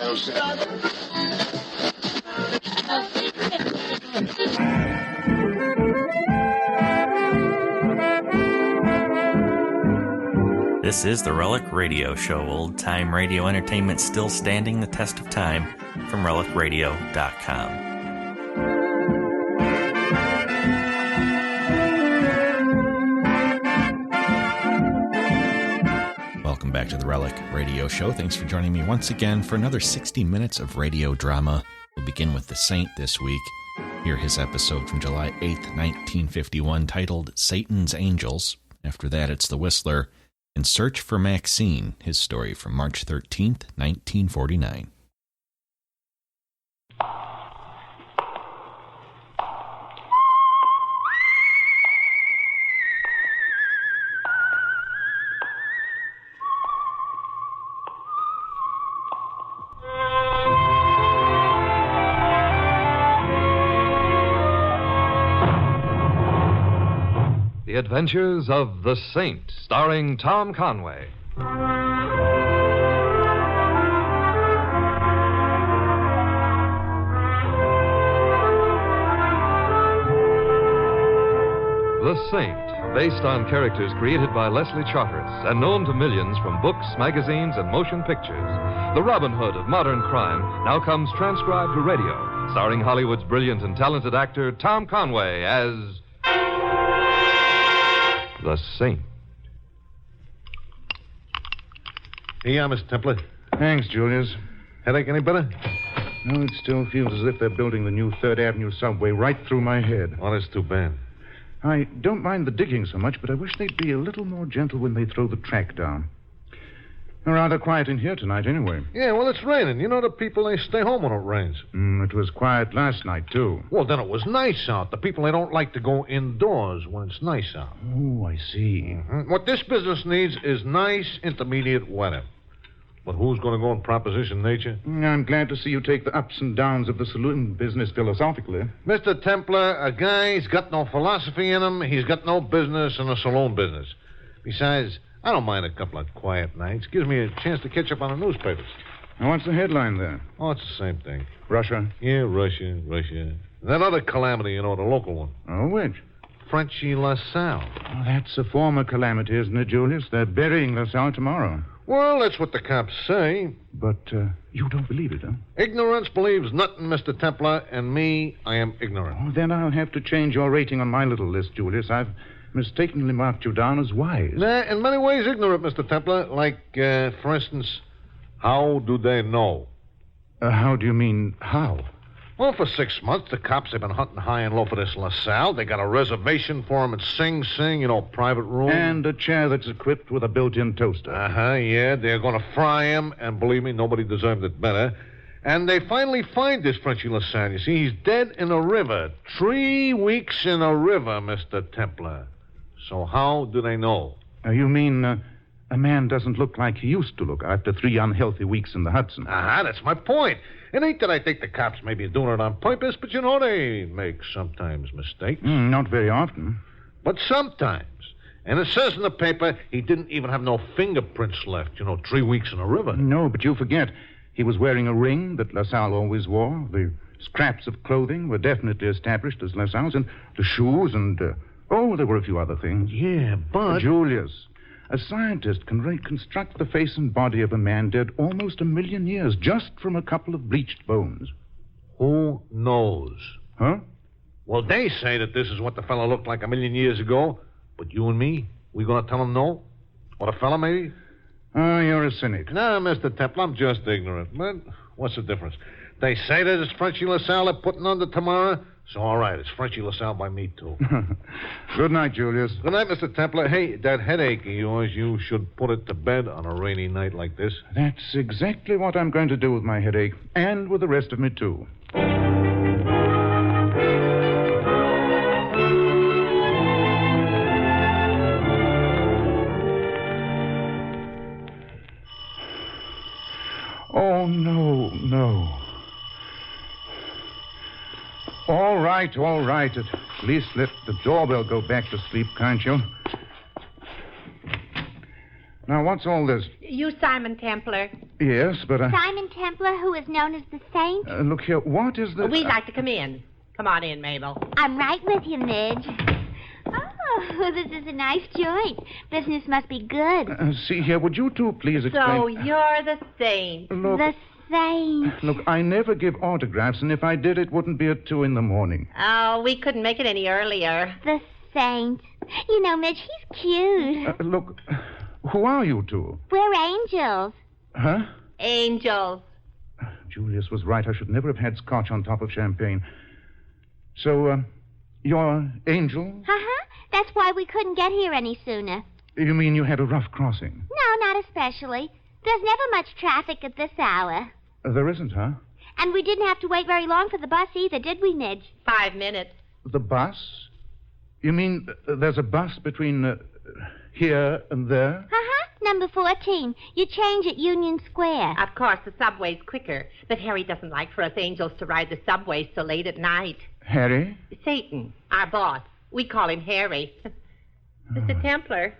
This is the Relic Radio Show, old-time radio entertainment still standing the test of time, from relicradio.com. Welcome back to the Relic Radio Show. Thanks for joining me once again for another 60 minutes of radio drama. We'll begin with The Saint this week. Hear his episode from July 8th, 1951, titled Satan's Angels. After that, it's The Whistler and Search for Maxine, his story from March 13th, 1949. The Adventures of the Saint, starring Tom Conway. The Saint, based on characters created by Leslie Charteris and known to millions from books, magazines, and motion pictures. The Robin Hood of modern crime now comes transcribed to radio, starring Hollywood's brilliant and talented actor Tom Conway as The Saint. Here you are, Mr. Templar. Thanks, Julius. Headache any better? No, it still feels as if they're building the new 3rd Avenue subway right through my head. Oh, that's too bad. I don't mind the digging so much, but I wish they'd be a little more gentle when they throw the track down. They're rather quiet in here tonight, anyway. Yeah, well, it's raining. You know, the people, they stay home when it rains. It was quiet last night, too. Well, then it was nice out. The people, they don't like to go indoors when it's nice out. Oh, I see. What this business needs is nice, intermediate weather. But who's going to go and proposition nature? I'm glad to see you take the ups and downs of the saloon business philosophically. Mr. Templar, a guy's got no philosophy in him. He's got no business in the saloon business. Besides, I don't mind a couple of quiet nights. Gives me a chance to catch up on the newspapers. Now, what's the headline there? Oh, it's the same thing. Russia? Yeah, Russia. That other calamity, you know, the local one. Oh, which? Frenchy LaSalle. Oh, that's a former calamity, isn't it, Julius? They're burying LaSalle tomorrow. Well, that's what the cops say. But you don't believe it, huh? Ignorance believes nothing, Mr. Templar, and me, I am ignorant. Oh, then I'll have to change your rating on my little list, Julius. I've mistakenly marked you down as wise. Nah, in many ways ignorant, Mr. Templar. Like, for instance, how do they know? How do you mean, how? Well, for 6 months, the cops have been hunting high and low for this LaSalle. They got a reservation for him at Sing Sing, you know, private room. And a chair that's equipped with a built-in toaster. Yeah. They're going to fry him, and believe me, nobody deserved it better. And they finally find this Frenchy LaSalle. You see, he's dead in a river. 3 weeks in a river, Mr. Templar. So how do they know? You mean a man doesn't look like he used to look after 3 unhealthy weeks in the Hudson? That's my point. It ain't that I think the cops may be doing it on purpose, but, you know, they make sometimes mistakes. Not very often. But sometimes. And it says in the paper he didn't even have no fingerprints left, 3 weeks in a river. No, but you forget. He was wearing a ring that LaSalle always wore. The scraps of clothing were definitely established as LaSalle's, and the shoes and... there were a few other things. Yeah, but... Julius, a scientist can reconstruct the face and body of a man dead almost 1 million years just from a couple of bleached bones. Who knows? Huh? Well, they say that this is what the fellow looked like 1 million years ago. But you and me, we going to tell him no? Or the fellow, maybe? Oh, you're a cynic. No, Mr. Temple, I'm just ignorant. But what's the difference? They say that it's Frenchy LaSalle they're putting under tomorrow. So, all right, it's Frenchy LaSalle by me, too. Good night, Julius. Good night, Mr. Templar. Hey, that headache of yours, you should put it to bed on a rainy night like this. That's exactly what I'm going to do with my headache, and with the rest of me, too. Oh, no. All right. At least let the doorbell go back to sleep, can't you? Now, what's all this? You Simon Templar. Yes, but... Simon Templar, who is known as the Saint? Look here, what is the... We'd like to come in. Come on in, Mabel. I'm right with you, Midge. Oh, this is a nice joint. Business must be good. See here, would you two please explain... So you're the Saint. Look, The Saint. look, I never give autographs, and if I did, it wouldn't be at 2 a.m. Oh, we couldn't make it any earlier. The Saint. You know, Midge, he's cute. Look, who are you two? We're angels. Huh? Angels. Julius was right. I should never have had scotch on top of champagne. So, you're angels? Uh-huh. That's why we couldn't get here any sooner. You mean you had a rough crossing? No, not especially. There's never much traffic at this hour. There isn't, huh? And we didn't have to wait very long for the bus either, did we, Midge? 5 minutes. The bus? You mean there's a bus between here and there? Uh-huh. Number 14. You change at Union Square. Of course, the subway's quicker. But Harry doesn't like for us angels to ride the subway so late at night. Harry? Satan, our boss. We call him Harry. Mr. Templar,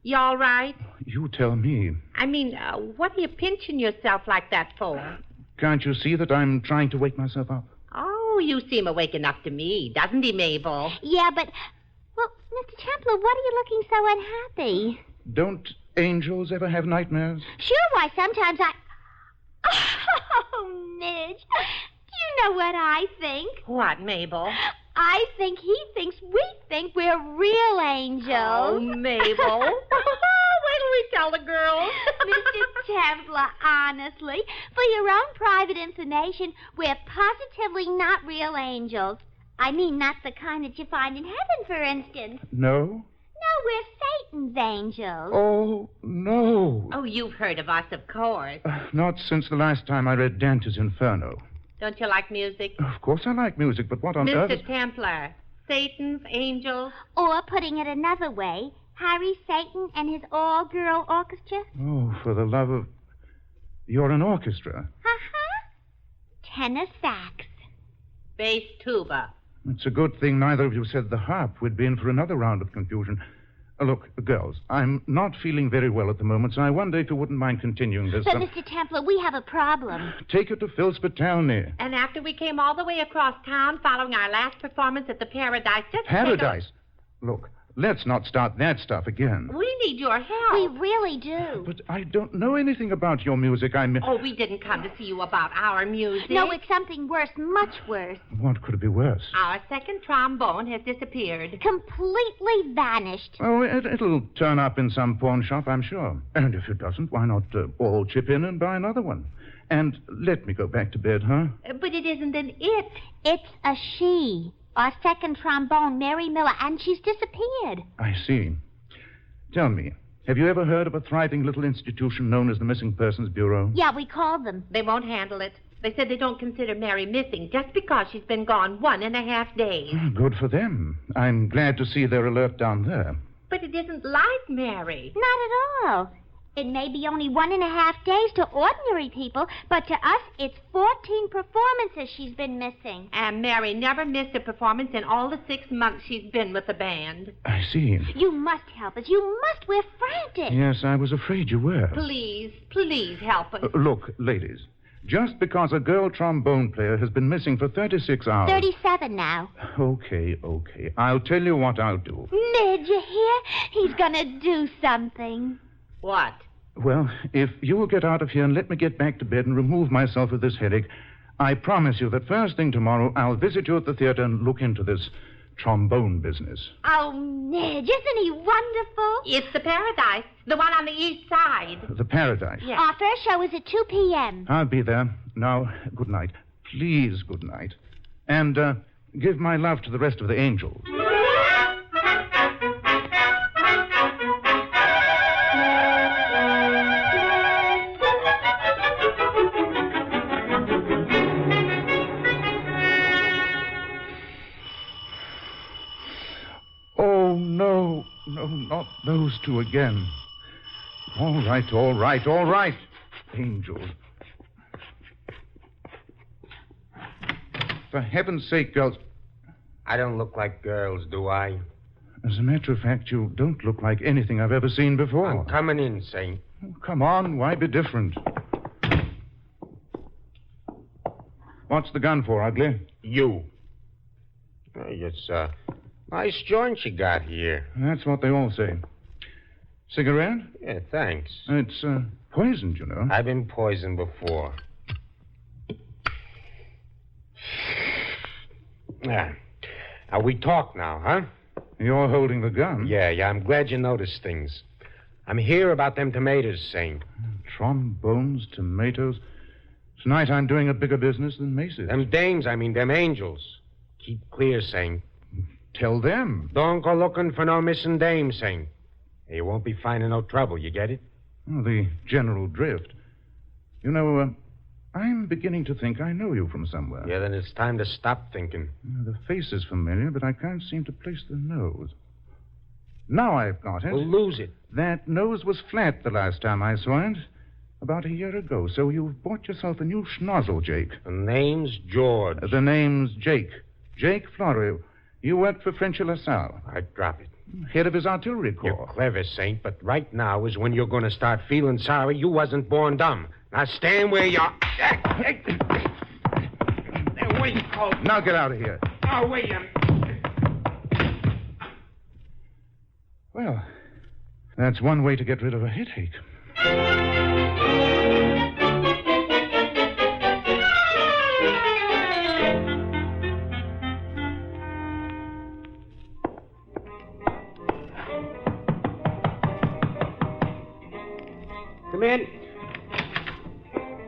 you all right? You tell me. I mean, what are you pinching yourself like that for? Can't you see that I'm trying to wake myself up? Oh, you seem awake enough to me, doesn't he, Mabel? Yeah, but... Well, Mr. Templar, what are you looking so unhappy? Don't angels ever have nightmares? Sure, why, sometimes I... Oh, Midge, do you know what I think? What, Mabel? I think he thinks we think we're real angels. Oh, Mabel. Wait till we tell the girls. Mr. Templar, honestly, for your own private information, we're positively not real angels. I mean, not the kind that you find in heaven, for instance. No? No, we're Satan's angels. Oh, no. Oh, you've heard of us, of course. Not since the last time I read Dante's Inferno. Don't you like music? Of course I like music, but what on earth... Mr. Templar, Satan's angels. Or, putting it another way, Harry, Satan, and his all-girl orchestra. Oh, for the love of... You're an orchestra. Uh-huh. Tenor sax. Bass tuba. It's a good thing neither of you said the harp. We'd be in for another round of confusion. Look, girls, I'm not feeling very well at the moment, so I wonder if you wouldn't mind continuing this. But, Mr. Templar, we have a problem. Take her to Phil Spitalny. And after we came all the way across town following our last performance at the Paradise... Paradise? Look, let's not start that stuff again. We need your help. We really do. But I don't know anything about your music. Oh, we didn't come to see you about our music. No, it's something worse, much worse. What could it be worse? Our second trombone has disappeared. Completely vanished. Oh, it'll turn up in some pawn shop, I'm sure. And if it doesn't, why not all chip in and buy another one? And let me go back to bed, huh? But it isn't an it. It's a she. Our second trombone, Mary Miller, and she's disappeared. I see. Tell me, have you ever heard of a thriving little institution known as the Missing Persons Bureau? Yeah, we called them. They won't handle it. They said they don't consider Mary missing just because she's been gone 1.5 days. Good for them. I'm glad to see they're alert down there. But it isn't like Mary. Not at all. It may be only 1.5 days to ordinary people, but to us, it's 14 performances she's been missing. And Mary never missed a performance in all the 6 months she's been with the band. I see. You must help us. You must. We're frantic. Yes, I was afraid you were. Please help us. Look, ladies, just because a girl trombone player has been missing for 36 hours... 37 now. Okay. I'll tell you what I'll do. Midge, you hear? He's gonna do something. What? Well, if you will get out of here and let me get back to bed and remove myself of this headache, I promise you that first thing tomorrow I'll visit you at the theater and look into this trombone business. Oh, Midge, isn't he wonderful? It's the Paradise, the one on the east side. The Paradise? Yes. Our first show is at 2 p.m. I'll be there. Now, good night. Please, good night. And give my love to the rest of the angels. No, not those two again. All right. Angels. For heaven's sake, girls. I don't look like girls, do I? As a matter of fact, you don't look like anything I've ever seen before. I'm coming in, Saint. Oh, come on, why be different? What's the gun for, Ugly? You. Oh, it's a nice joint you got here. That's what they all say. Cigarette? Yeah, thanks. It's poisoned, you know. I've been poisoned before. Now, we talk now, huh? You're holding the gun? Yeah, I'm glad you noticed things. I'm here about them tomatoes, Saint. Trombones, tomatoes. Tonight I'm doing a bigger business than Macy's. Them dames, them angels. Keep clear, Saint. Tell them. Don't go looking for no missing dames, Saint. You won't be finding no trouble, you get it? Oh, the general drift. You know, I'm beginning to think I know you from somewhere. Yeah, then it's time to stop thinking. The face is familiar, but I can't seem to place the nose. Now I've got it. We'll lose it. That nose was flat the last time I saw it. About a year ago. So you've bought yourself a new schnozzle, Jake. The name's George. The name's Jake. Jake Florio. You worked for Frenchy LaSalle. I'd drop it. Head of his artillery corps. You're clever, Saint, but right now is when you're going to start feeling sorry you wasn't born dumb. Now stand where you are. What do you call it? Now get out of here. Oh, wait a Well, that's one way to get rid of a headache. Come in.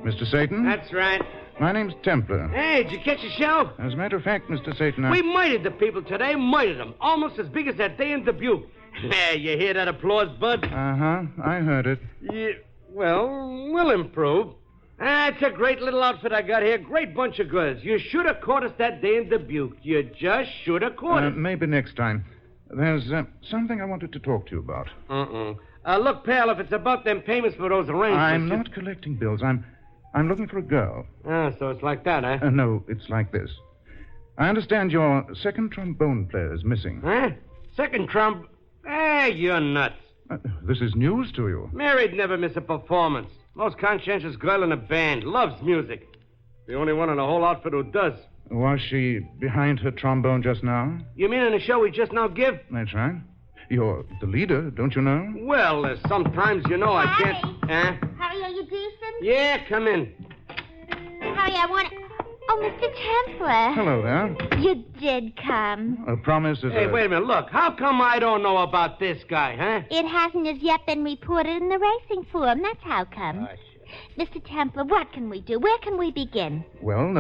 Mr. Satan? That's right. My name's Templar. Hey, did you catch a show? As a matter of fact, Mr. Satan, We murdered the people today, murdered them. Almost as big as that day in Dubuque. Yeah, you hear that applause, Bud? Uh-huh, I heard it. Yeah, well, we'll improve. It's a great little outfit I got here. Great bunch of girls. You should have caught us that day in Dubuque. You just should have caught us. Maybe next time. There's something I wanted to talk to you about. Look, pal, if it's about them payments for those arrangements... I'm not collecting bills. I'm looking for a girl. So it's like that, huh? No, it's like this. I understand your second trombone player is missing. Huh? Second trump? You're nuts. This is news to you. Mary'd never miss a performance. Most conscientious girl in a band. Loves music. The only one in the whole outfit who does. Was she behind her trombone just now? You mean in the show we just now give? That's right. You're the leader, don't you know? Well, sometimes, I can't... Harry, are you decent? Yeah, come in. Harry, I want... Oh, Mr. Templar. Hello there. You did come. A promise is Hey, wait a minute. Look, how come I don't know about this guy, huh? It hasn't as yet been reported in the racing form. That's how come. Mr. Templar, what can we do? Where can we begin? Well,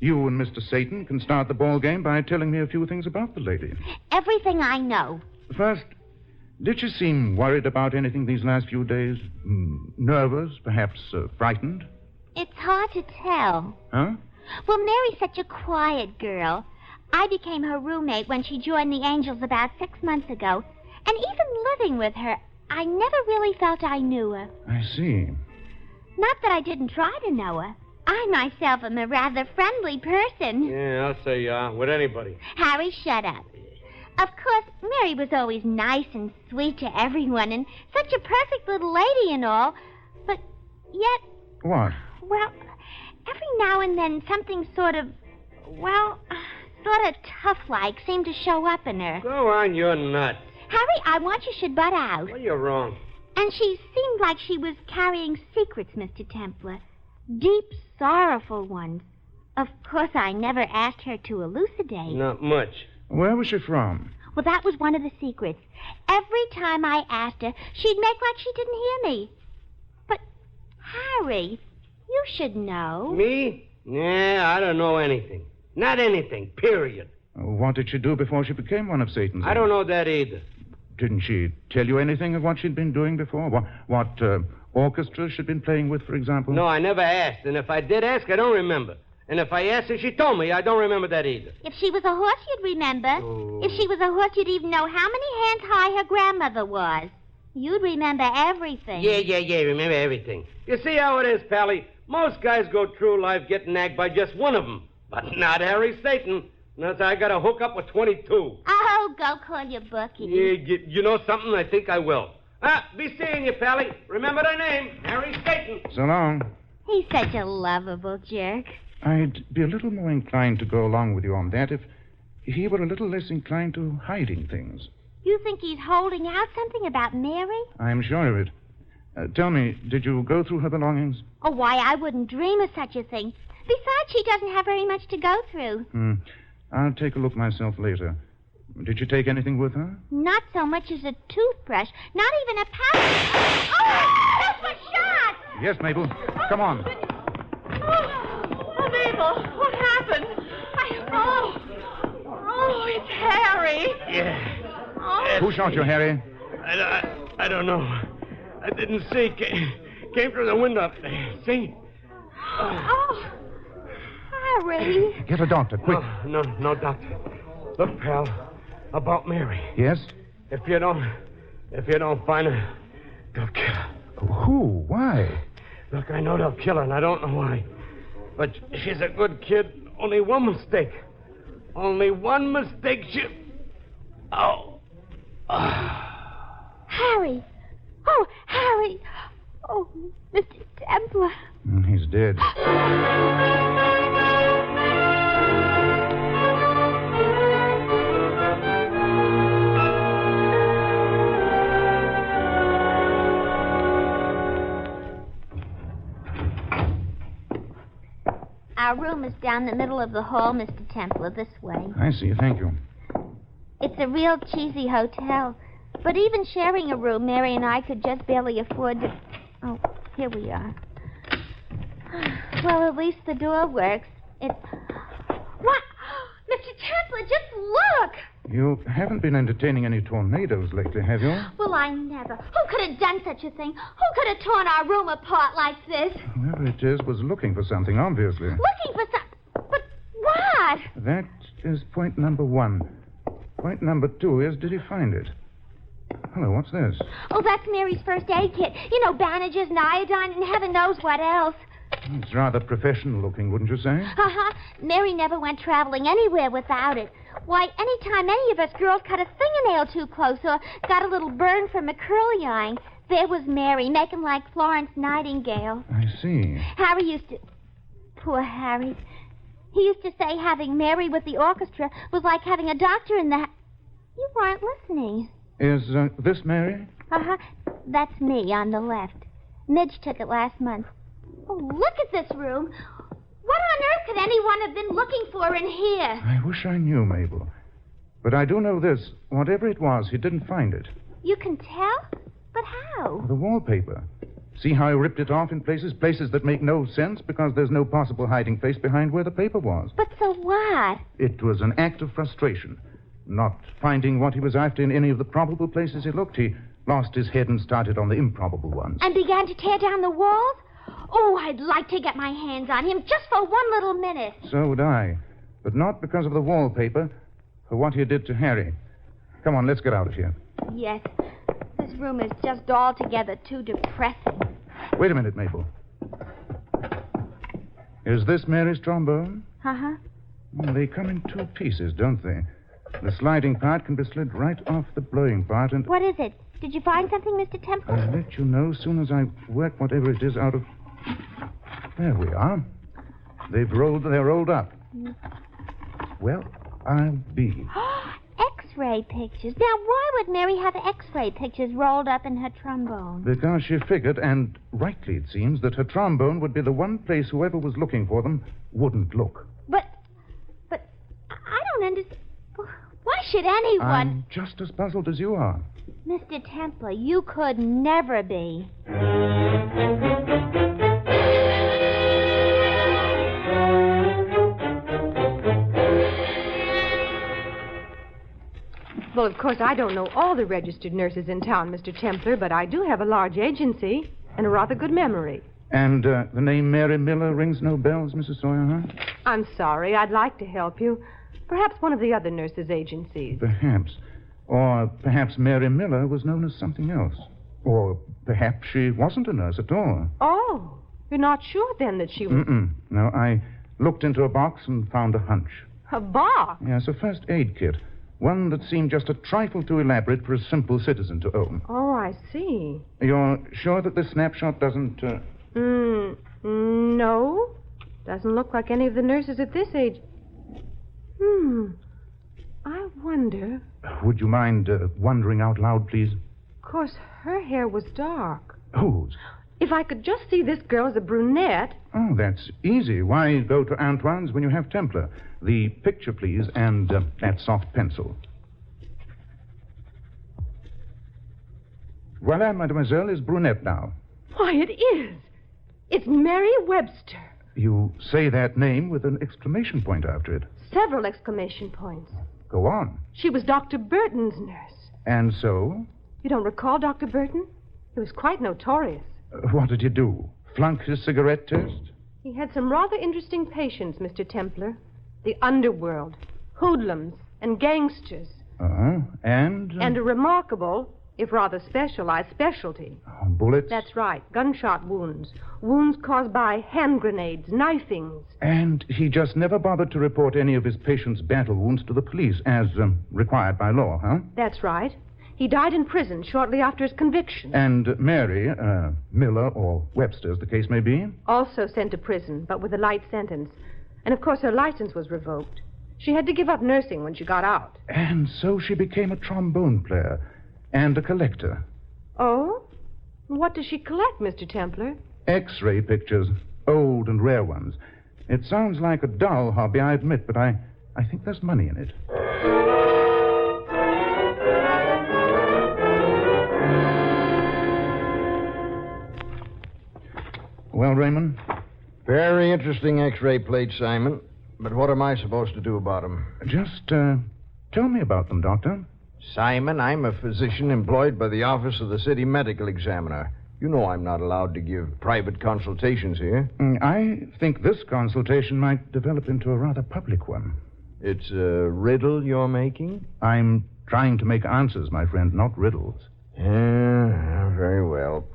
you and Mr. Satan can start the ball game by telling me a few things about the lady. Everything I know. First, did you seem worried about anything these last few days? Nervous, perhaps frightened? It's hard to tell. Huh? Well, Mary's such a quiet girl. I became her roommate when she joined the Angels about 6 months ago. And even living with her, I never really felt I knew her. I see. Not that I didn't try to know her. I myself am a rather friendly person. Yeah, I'll say with anybody. Harry, shut up. Of course, Mary was always nice and sweet to everyone, and such a perfect little lady and all. But yet... What? Well, every now and then something sort of tough-like seemed to show up in her. Go on, you're nuts. Harry, I want you should butt out. Well, you're wrong. And she seemed like she was carrying secrets, Mr. Templar. Deep, sorrowful ones. Of course, I never asked her to elucidate. Not much. Where was she from? Well, that was one of the secrets. Every time I asked her, she'd make like she didn't hear me. But, Harry, you should know. Me? Yeah, I don't know anything. Not anything, period. What did she do before she became one of Satan's? I don't know that either. Didn't she tell you anything of what she'd been doing before? What orchestra she'd been playing with, for example? No, I never asked. And if I did ask, I don't remember. And if I asked her, she told me. I don't remember that either. If she was a horse, you'd remember. Oh. If she was a horse, you'd even know how many hands high her grandmother was. You'd remember everything. Yeah, remember everything. You see how it is, Pally? Most guys go through life getting nagged by just one of them. But not Harry Satan. Unless I got to hook up with 22. Oh, Oh, go call your bookie. You know something? I think I will. Be seeing you, Pally. Remember the name, Harry Staten. So long. He's such a lovable jerk. I'd be a little more inclined to go along with you on that if he were a little less inclined to hiding things. You think he's holding out something about Mary? I'm sure of it. Tell me, did you go through her belongings? Oh, why, I wouldn't dream of such a thing. Besides, she doesn't have very much to go through. I'll take a look myself later. Did you take anything with her? Not so much as a toothbrush. Not even a pouch. Oh, that's my shot! Yes, Mabel. Come on. Oh, Mabel, what happened? Oh, it's Harry. Yeah. Oh. Who shot you, Harry? I don't know. I didn't see. Came through the window up there. See? Oh, Harry. Get a doctor, quick. Oh, no, doctor. Look, pal, about Mary. Yes? If you don't find her, they'll kill her. Who? Why? Look, I know they'll kill her, and I don't know why. But she's a good kid. Only one mistake. Only one mistake. Oh. Harry. Oh, Harry. Oh, Mr. Templar. He's dead. Our room is down the middle of the hall, Mr. Templar, this way. I see. Thank you. It's a real cheesy hotel. But even sharing a room, Mary and I could just barely afford to... Oh, here we are. Well, at least the door works. What? Mr. Templar, just look! You haven't been entertaining any tornadoes lately, have you? Well, I never. Who could have done such a thing? Who could have torn our room apart like this? Whoever it is was looking for something, obviously. Looking for something? But what? That is point number 1. Point number 2 is, did he find it? Hello, what's this? Oh, that's Mary's first aid kit. You know, bandages and iodine and heaven knows what else. It's rather professional looking, wouldn't you say? Uh-huh. Mary never went traveling anywhere without it. Why, anytime any of us girls cut a fingernail too close or got a little burn from a curly iron, there was Mary, making like Florence Nightingale. I see. Harry used to... Poor Harry. He used to say having Mary with the orchestra was like having a doctor in the... You weren't listening. Is this Mary? Uh-huh. That's me on the left. Midge took it last month. Oh, look at this room. What on earth could anyone have been looking for in here? I wish I knew, Mabel. But I do know this. Whatever it was, he didn't find it. You can tell? But how? The wallpaper. See how he ripped it off in places that make no sense because there's no possible hiding place behind where the paper was. But so what? It was an act of frustration. Not finding what he was after in any of the probable places he looked, he lost his head and started on the improbable ones. And began to tear down the walls? Oh, I'd like to get my hands on him just for one little minute. So would I. But not because of the wallpaper, for what he did to Harry. Come on, let's get out of here. Yes. This room is just altogether too depressing. Wait a minute, Mabel. Is this Mary's trombone? Uh-huh. Well, they come in 2 pieces, don't they? The sliding part can be slid right off the blowing part and... What is it? Did you find something, Mr. Temple? I'll let you know as soon as I work whatever it is out of... There we are. They're rolled up. Well, I'll be. X-ray pictures. Now, why would Mary have X-ray pictures rolled up in her trombone? Because she figured, and rightly it seems, that her trombone would be the one place whoever was looking for them wouldn't look. But I don't understand. Why should anyone... I'm just as puzzled as you are. Mr. Templar, you could never be. Well, of course, I don't know all the registered nurses in town, Mr. Templar, but I do have a large agency and a rather good memory. And the name Mary Miller rings no bells, Mrs. Sawyer, huh? I'm sorry. I'd like to help you. Perhaps one of the other nurses' agencies. Perhaps. Or perhaps Mary Miller was known as something else. Or perhaps she wasn't a nurse at all. Oh, you're not sure then that she was... No, I looked into a box and found a hunch. A box? Yes, a first aid kit. One that seemed just a trifle too elaborate for a simple citizen to own. Oh, I see. You're sure that this snapshot doesn't... No. Doesn't look like any of the nurses at this age. I wonder... Would you mind wondering out loud, please? Of course, her hair was dark. Whose? If I could just see this girl as a brunette... Oh, that's easy. Why go to Antoine's when you have Templar? The picture, please, and that soft pencil. Voila, mademoiselle is brunette now. Why, it is. It's Mary Webster. You say that name with an exclamation point after it. Several exclamation points. Go on. She was Dr. Burton's nurse. And so? You don't recall Dr. Burton? He was quite notorious. What did he do? Flunk his cigarette test? He had some rather interesting patients, Mr. Templar. The underworld, hoodlums, and gangsters. And? And a remarkable, if rather specialized, specialty. Bullets? That's right. Gunshot wounds. Wounds caused by hand grenades, knifings. And he just never bothered to report any of his patients' battle wounds to the police, as required by law, huh? That's right. He died in prison shortly after his conviction. And Mary, Miller, or Webster, as the case may be? Also sent to prison, but with a light sentence. And, of course, her license was revoked. She had to give up nursing when she got out. And so she became a trombone player and a collector. Oh? What does she collect, Mr. Templar? X-ray pictures, old and rare ones. It sounds like a dull hobby, I admit, but I think there's money in it. Well, Raymond? Very interesting X-ray plates, Simon. But what am I supposed to do about them? Just tell me about them, Doctor. Simon, I'm a physician employed by the Office of the City Medical Examiner. You know I'm not allowed to give private consultations here. I think this consultation might develop into a rather public one. It's a riddle you're making? I'm trying to make answers, my friend, not riddles. Yeah, very well.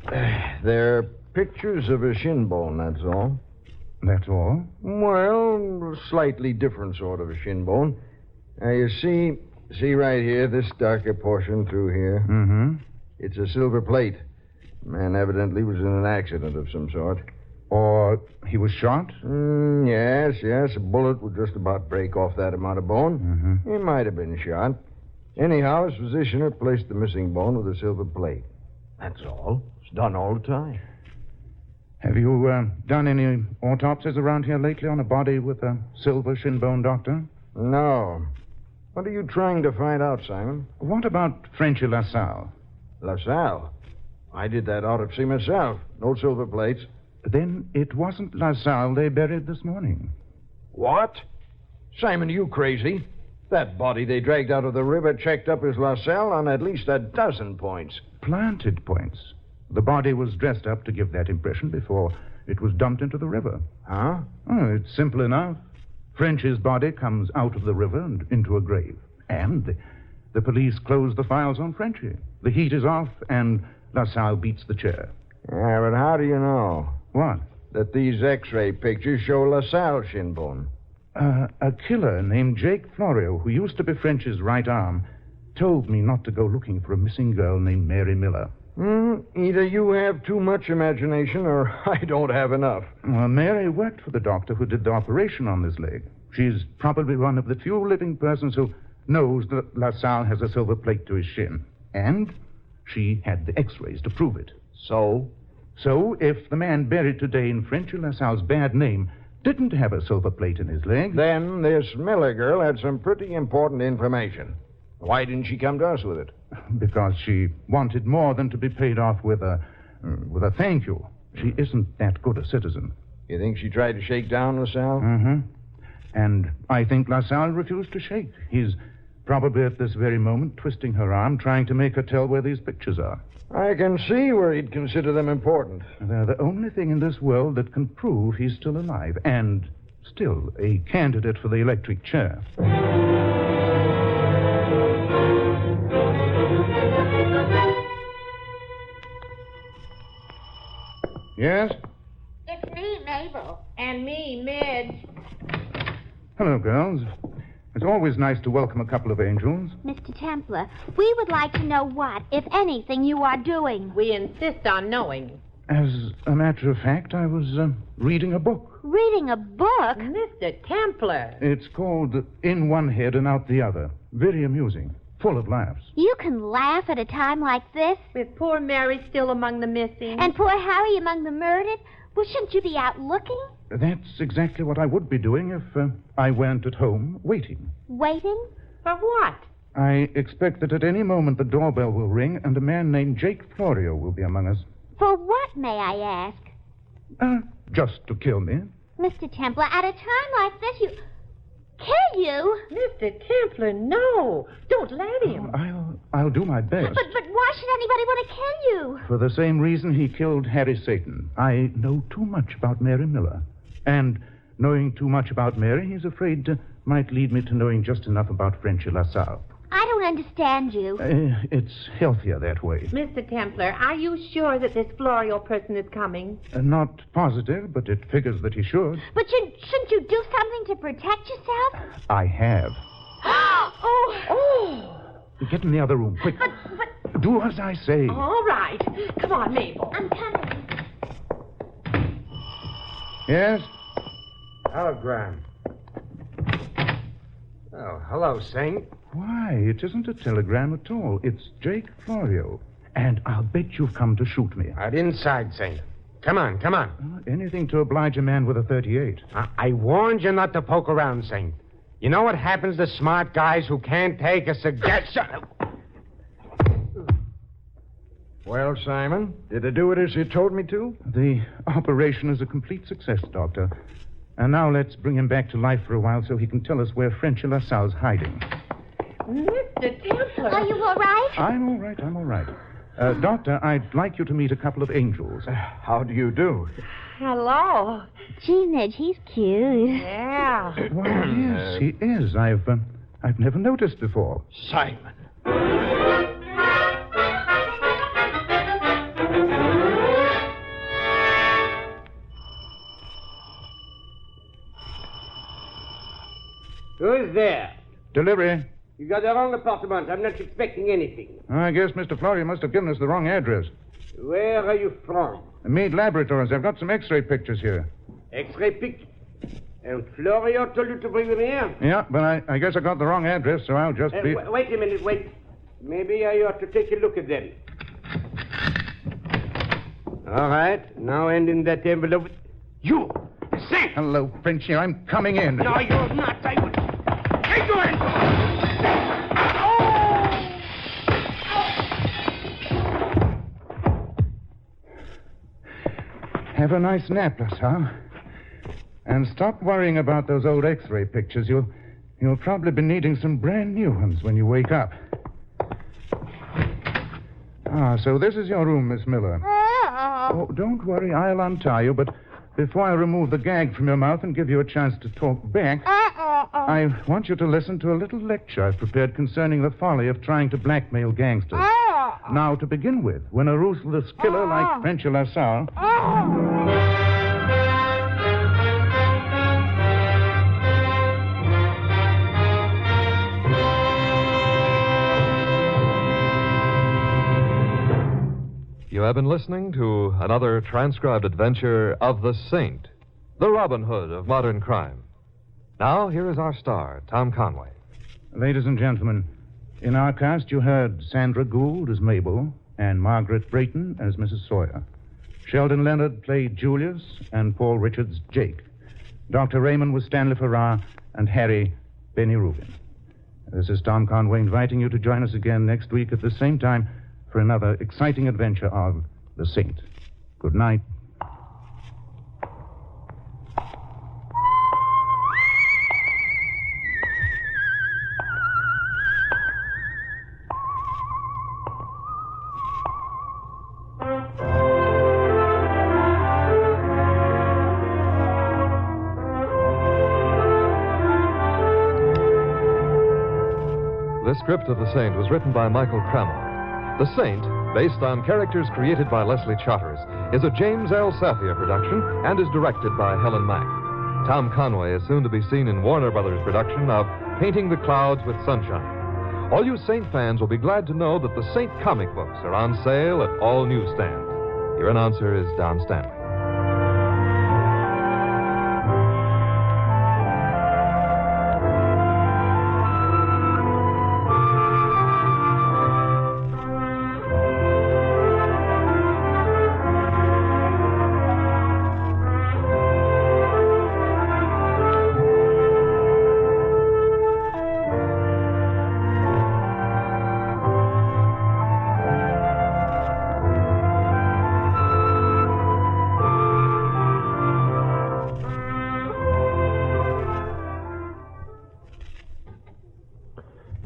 They're pictures of a shin bone, that's all. That's all? Well, slightly different sort of a shin bone. Now, you see right here, this darker portion through here? Mm-hmm. It's a silver plate. Man evidently was in an accident of some sort. Or he was shot? Yes. A bullet would just about break off that amount of bone. Mm-hmm. He might have been shot. Anyhow, his physician had placed the missing bone with a silver plate. That's all. It's done all the time. Have you done any autopsies around here lately on a body with a silver shin bone, Doctor? No. What are you trying to find out, Simon? What about Frenchy LaSalle? LaSalle? I did that autopsy myself. No silver plates. Then it wasn't LaSalle they buried this morning. What? Simon, you crazy? That body they dragged out of the river checked up as LaSalle on at least a dozen points. Planted points. The body was dressed up to give that impression before it was dumped into the river. Huh? Oh, it's simple enough. French's body comes out of the river and into a grave. And the police close the files on Frenchy. The heat is off, and LaSalle beats the chair. Yeah, but how do you know? What? That these X-ray pictures show LaSalle's shin bone. A killer named Jake Florio, who used to be French's right arm, told me not to go looking for a missing girl named Mary Miller. Either you have too much imagination or I don't have enough. Well, Mary worked for the doctor who did the operation on this leg. She's probably one of the few living persons who knows that LaSalle has a silver plate to his shin. And she had the X-rays to prove it. So? So, if the man buried today in Frenchy LaSalle's bad name didn't have a silver plate in his leg... Then this Miller girl had some pretty important information. Why didn't she come to us with it? Because she wanted more than to be paid off with a thank you. She isn't that good a citizen. You think she tried to shake down LaSalle? Mm-hmm. And I think LaSalle refused to shake. He's probably at this very moment twisting her arm, trying to make her tell where these pictures are. I can see where he'd consider them important. They're the only thing in this world that can prove he's still alive and still a candidate for the electric chair. Yes? It's me, Mabel. And me, Midge. Hello, girls. It's always nice to welcome a couple of angels. Mr. Templar, we would like to know what, if anything, you are doing. We insist on knowing. As a matter of fact, I was reading a book. Reading a book? Mr. Templar. It's called In One Head and Out the Other. Very amusing. Full of laughs. You can laugh at a time like this? With poor Mary still among the missing. And poor Harry among the murdered? Well, shouldn't you be out looking? That's exactly what I would be doing if I weren't at home waiting. Waiting? For what? I expect that at any moment the doorbell will ring and a man named Jake Florio will be among us. For what, may I ask? Just to kill me. Mr. Templar, at a time like this, you... Kill you? Mr. Templar, no. Don't let him. I'll do my best. But why should anybody want to kill you? For the same reason he killed Harry Satan. I know too much about Mary Miller. And knowing too much about Mary, he's afraid might lead me to knowing just enough about Frenchy LaSalle. I don't understand you. It's healthier that way. Mr. Templar, are you sure that this Florio person is coming? Not positive, but it figures that he should. But shouldn't you do something to protect yourself? I have. Oh! Get in the other room, quick. But... Do as I say. All right. Come on, Mabel. I'm coming. Yes? Telegram. Oh, hello, Saint. Why, it isn't a telegram at all. It's Jake Florio. And I'll bet you've come to shoot me. Right inside, Saint. Come on. Anything to oblige a man with a 38. I warned you not to poke around, Saint. You know what happens to smart guys who can't take a suggestion? Well, Simon, did I do it as you told me to? The operation is a complete success, Doctor. And now let's bring him back to life for a while so he can tell us where Frenchy LaSalle's hiding. Mr. Templar. Are you all right? I'm all right. Doctor, I'd like you to meet a couple of angels. How do you do? Hello. Gee, Midge, he's cute. Yeah. Why, yes, he is. I've never noticed before. Simon. Who's there? Delivery. You got the wrong apartment. I'm not expecting anything. I guess Mr. Florio must have given us the wrong address. Where are you from? Mead Laboratories. I've got some X-ray pictures here. X-ray picture. And Florio told you to bring them here? Yeah, but I guess I got the wrong address, so I'll just be... Wait a minute, wait. Maybe I ought to take a look at them. All right. Now end in that envelope. You! Saint! Hello, Frenchy. I'm coming in. No, you're not. I would... Hey, go in! Have a nice nap, LaSalle. And stop worrying about those old X-ray pictures. You'll probably be needing some brand new ones when you wake up. So this is your room, Miss Miller. Oh, don't worry. I'll untie you, but before I remove the gag from your mouth and give you a chance to talk back, I want you to listen to a little lecture I've prepared concerning the folly of trying to blackmail gangsters. Now, to begin with, when a ruthless killer like Frenchy LaSalle... You have been listening to another transcribed adventure of the Saint, the Robin Hood of modern crime. Now, here is our star, Tom Conway. Ladies and gentlemen, in our cast you heard Sandra Gould as Mabel and Margaret Brayton as Mrs. Sawyer. Sheldon Leonard played Julius and Paul Richards Jake. Dr. Raymond was Stanley Farrar and Harry Benny Rubin. This is Tom Conway inviting you to join us again next week at the same time for another exciting adventure of The Saint. Good night. The script of The Saint was written by Michael Crammell. The Saint, based on characters created by Leslie Charteris, is a James L. Safier production and is directed by Helen Mack. Tom Conway is soon to be seen in Warner Brothers' production of Painting the Clouds with Sunshine. All you Saint fans will be glad to know that the Saint comic books are on sale at all newsstands. Your announcer is Don Stanley.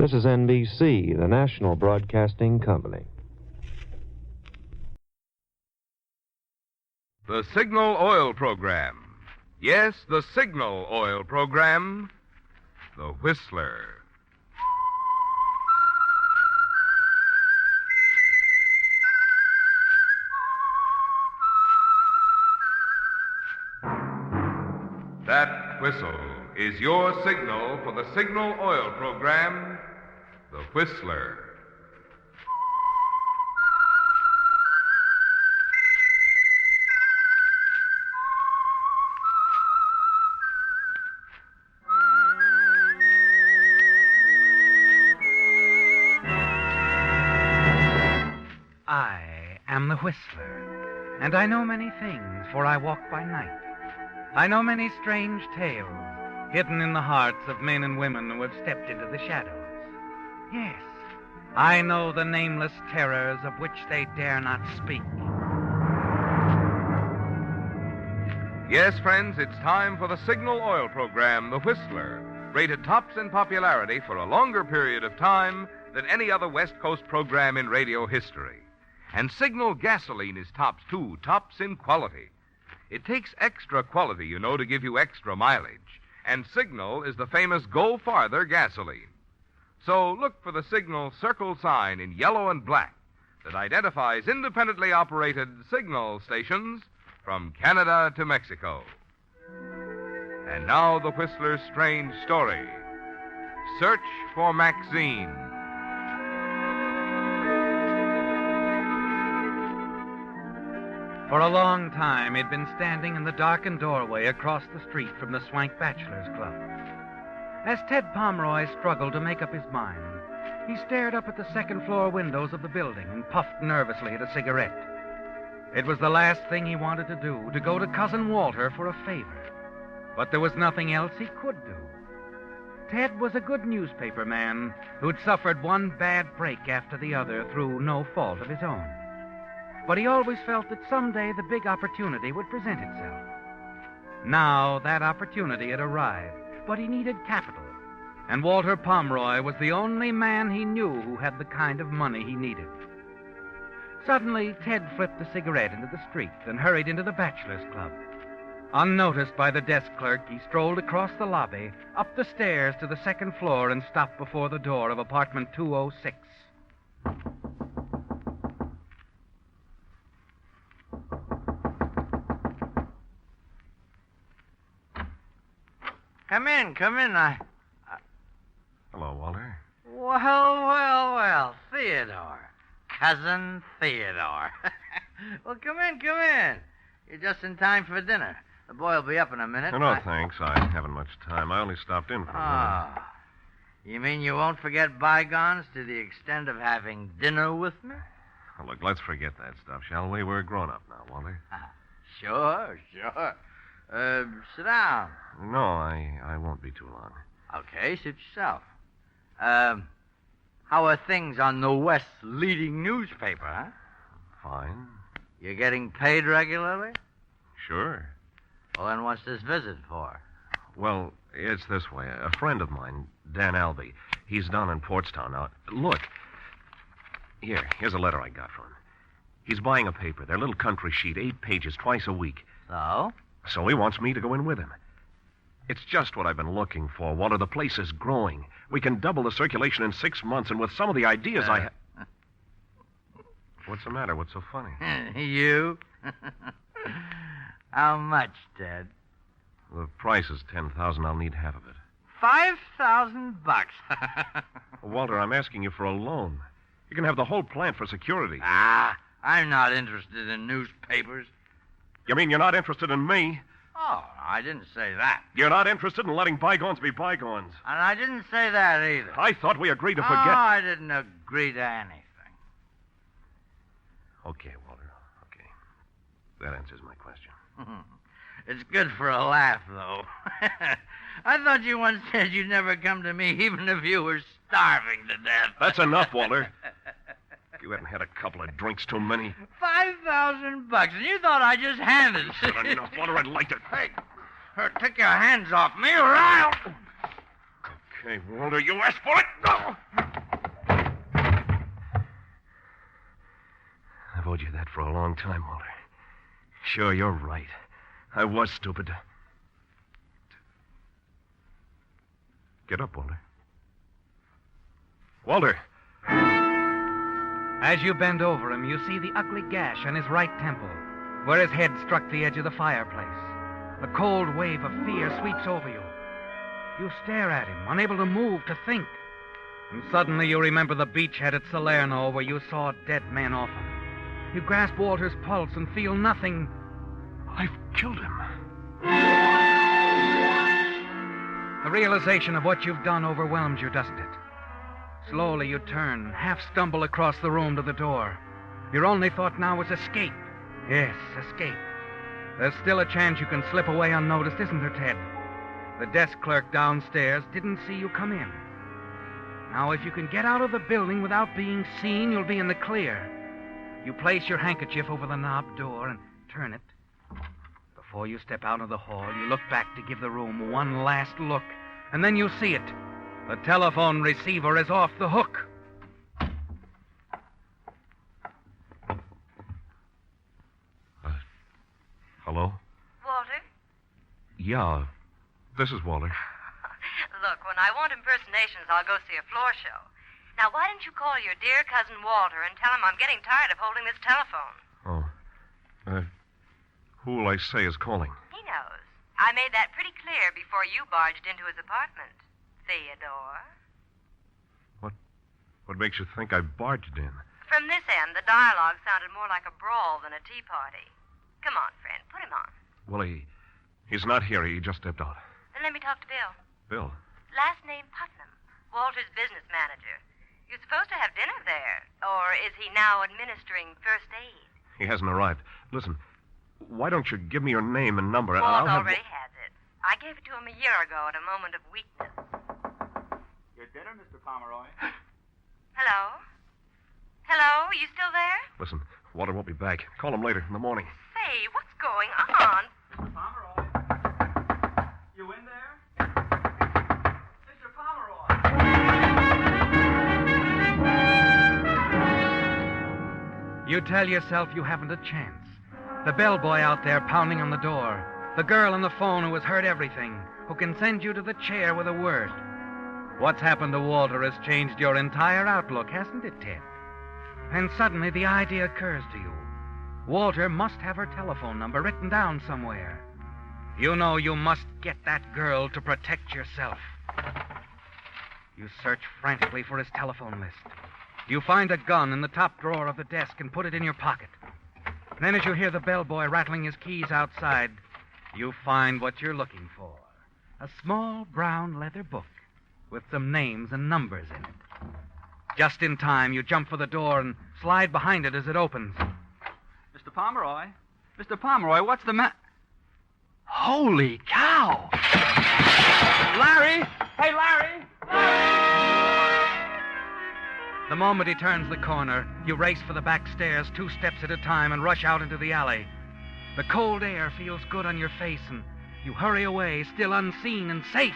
This is NBC, the national broadcasting company. The Signal Oil Program. Yes, the Signal Oil Program. The Whistler. That whistle is your signal for the Signal Oil Program, The Whistler. I am the Whistler, and I know many things, for I walk by night. I know many strange tales, hidden in the hearts of men and women who have stepped into the shadows. Yes, I know the nameless terrors of which they dare not speak. Yes, friends, it's time for the Signal Oil Program, The Whistler, rated tops in popularity for a longer period of time than any other West Coast program in radio history. And Signal gasoline is tops, too, tops in quality. It takes extra quality, you know, to give you extra mileage. And Signal is the famous Go Farther gasoline. So look for the Signal circle sign in yellow and black that identifies independently operated Signal stations from Canada to Mexico. And now the Whistler's strange story. Search for Maxine. For a long time, he'd been standing in the darkened doorway across the street from the Swank Bachelors Club. As Ted Pomeroy struggled to make up his mind, he stared up at the second-floor windows of the building and puffed nervously at a cigarette. It was the last thing he wanted to do, to go to Cousin Walter for a favor. But there was nothing else he could do. Ted was a good newspaper man who'd suffered one bad break after the other through no fault of his own. But he always felt that someday the big opportunity would present itself. Now that opportunity had arrived, but he needed capital, and Walter Pomeroy was the only man he knew who had the kind of money he needed. Suddenly, Ted flipped a cigarette into the street and hurried into the Bachelors Club. Unnoticed by the desk clerk, he strolled across the lobby, up the stairs to the second floor, and stopped before the door of apartment 206. Come in. Hello, Walter. Well, Theodore. Cousin Theodore. Well, come in. You're just in time for dinner. The boy will be up in a minute. No, thanks. I haven't much time. I only stopped in for a minute. You mean you won't forget bygones to the extent of having dinner with me? Well, look, let's forget that stuff, shall we? We're grown up now, Walter. Sure. Sit down. No, I won't be too long. Okay, suit yourself. How are things on the West's leading newspaper, huh? Fine. You getting paid regularly? Sure. Well, then what's this visit for? Well, it's this way. A friend of mine, Dan Albee, he's down in Portstown now. Look. Here's a letter I got from him. He's buying a paper, their little country sheet, 8 pages, twice a week. So he wants me to go in with him. It's just what I've been looking for, Walter. The place is growing. We can double the circulation in 6 months, and with some of the ideas I have... What's the matter? What's so funny? You? How much, Ted? The price is $10,000. I'll need half of it. $5,000. Walter, I'm asking you for a loan. You can have the whole plant for security. I'm not interested in newspapers. You mean you're not interested in me? Oh, I didn't say that. You're not interested in letting bygones be bygones. And I didn't say that either. I thought we agreed to forget. Oh, I didn't agree to anything. Okay, Walter. Okay. That answers my question. It's good for a laugh, though. I thought you once said you'd never come to me even if you were starving to death. That's enough, Walter. You haven't had a couple of drinks too many. $5,000, and you thought I just handed it. That's enough, Walter. I'd like to... Hey, take your hands off me, or I'll... Okay, Walter, you asked for it. Go! I've owed you that for a long time, Walter. Sure, you're right. I was stupid. Get up, Walter. Walter! As you bend over him, you see the ugly gash on his right temple, where his head struck the edge of the fireplace. A cold wave of fear sweeps over you. You stare at him, unable to move, to think. And suddenly you remember the beachhead at Salerno where you saw dead men often. You grasp Walter's pulse and feel nothing. I've killed him. The realization of what you've done overwhelms you, doesn't it? Slowly you turn, half stumble across the room to the door. Your only thought now is escape. Yes, escape. There's still a chance you can slip away unnoticed, isn't there, Ted? The desk clerk downstairs didn't see you come in. Now, if you can get out of the building without being seen, you'll be in the clear. You place your handkerchief over the knob door and turn it. Before you step out of the hall, you look back to give the room one last look, and then you see it. The telephone receiver is off the hook. Hello? Walter? Yeah, this is Walter. Look, when I want impersonations, I'll go see a floor show. Now, why didn't you call your dear cousin Walter and tell him I'm getting tired of holding this telephone? Oh. Who will I say is calling? He knows. I made that pretty clear before you barged into his apartment. Theodore? What makes you think I barged in? From this end, the dialogue sounded more like a brawl than a tea party. Come on, friend, put him on. Well, he's not here. He just stepped out. Then let me talk to Bill. Bill? Last name Putnam, Walter's business manager. You're supposed to have dinner there. Or is he now administering first aid? He hasn't arrived. Listen, why don't you give me your name and number, and Walt I'll have... already has it. I gave it to him a year ago at a moment of weakness. Your dinner, Mr. Pomeroy. Hello? Hello? You still there? Listen, Walter won't be back. Call him later in the morning. Hey, what's going on? Mr. Pomeroy? You in there? Mr. Pomeroy! You tell yourself you haven't a chance. The bellboy out there pounding on the door. The girl on the phone who has heard everything, who can send you to the chair with a word. What's happened to Walter has changed your entire outlook, hasn't it, Ted? And suddenly the idea occurs to you. Walter must have her telephone number written down somewhere. You know you must get that girl to protect yourself. You search frantically for his telephone list. You find a gun in the top drawer of the desk and put it in your pocket. Then as you hear the bellboy rattling his keys outside, you find what you're looking for. A small brown leather book with some names and numbers in it. Just in time, you jump for the door and slide behind it as it opens. Mr. Pomeroy? Mr. Pomeroy, what's the Holy cow! Larry! Hey, Larry! The moment he turns the corner, you race for the back stairs 2 steps at a time and rush out into the alley. The cold air feels good on your face, and you hurry away, still unseen and safe.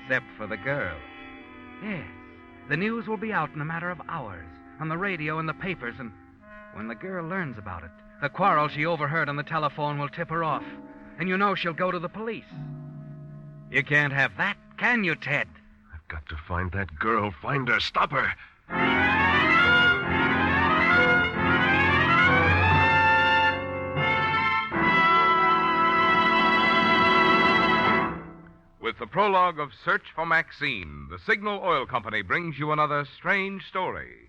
Except for the girl. Yes, the news will be out in a matter of hours, on the radio and the papers, and when the girl learns about it, the quarrel she overheard on the telephone will tip her off, and you know she'll go to the police. You can't have that, can you, Ted? I've got to find that girl. Find her. Stop her. the prologue of Search for Maxine, the Signal Oil Company brings you another strange story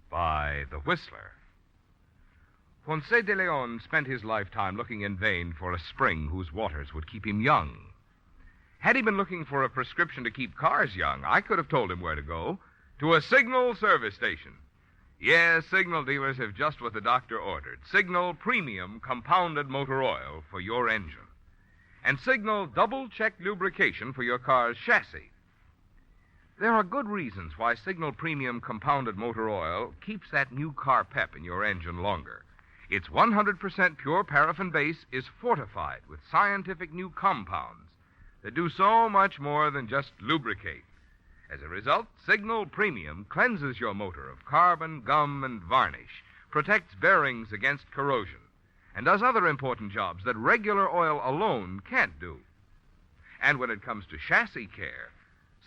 by The Whistler. Ponce de Leon spent his lifetime looking in vain for a spring whose waters would keep him young. Had he been looking for a prescription to keep cars young, I could have told him where to go. To a Signal service station. Yes, Signal dealers have just what the doctor ordered. Signal Premium Compounded Motor Oil for your engine. And Signal double-check lubrication for your car's chassis. There are good reasons why Signal Premium Compounded Motor Oil keeps that new car pep in your engine longer. Its 100% pure paraffin base is fortified with scientific new compounds that do so much more than just lubricate. As a result, Signal Premium cleanses your motor of carbon, gum, and varnish, protects bearings against corrosion, and does other important jobs that regular oil alone can't do. And when it comes to chassis care,